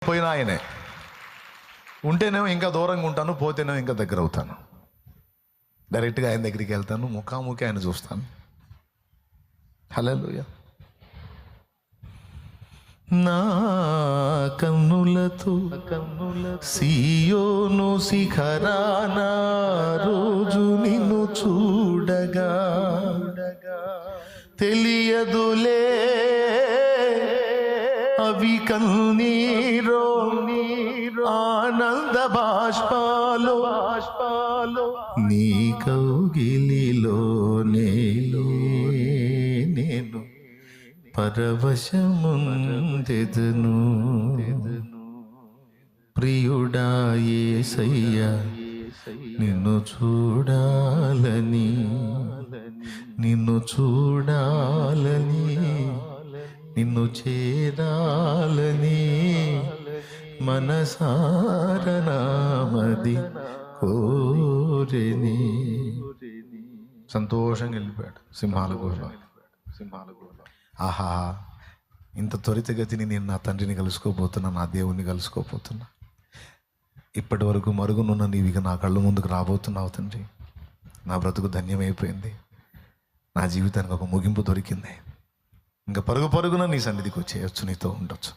పోయినా ఆయనే, ఉంటేనేమో ఇంకా దూరంగా ఉంటాను, పోతేనేమో ఇంకా దగ్గర అవుతాను. డైరెక్ట్గా ఆయన దగ్గరికి వెళ్తాను, ముఖాముఖి ఆయన చూస్తాను. హల్లెలూయా. నా కన్నులతో సీయోను శిఖరాన రోజు నిన్ను చూడగా తెలియదులే అవి కన్నీరో ఆనంద బాష్పాలు నీ కౌగిలిలోనే నేను పరవశముందెదను. ప్రియుడా యేసయ్యా నిన్ను చూడాలని, నిన్ను చూడాలని, నిన్ను చేరాలని మనసారనామది కోరిని. సంతోషంగా వెళ్ళిపోయాడు సింహాల గుహలో. ఆహా, ఇంత త్వరితగతిని నేను నా తండ్రిని కలుసుకోబోతున్నా, నా దేవుణ్ణి కలుసుకోబోతున్నా. ఇప్పటి వరకు మరుగునున్న నీవు ఇక నా కళ్ళు ముందుకు రాబోతున్నావు తండ్రి. నా బ్రతుకు ధన్యమైపోయింది, నా జీవితానికి ఒక ముగింపు దొరికింది. ఇంకా పరుగు పరుగున నీ సన్నిధికి వచ్చేయచ్చు, నీతో ఉండొచ్చు.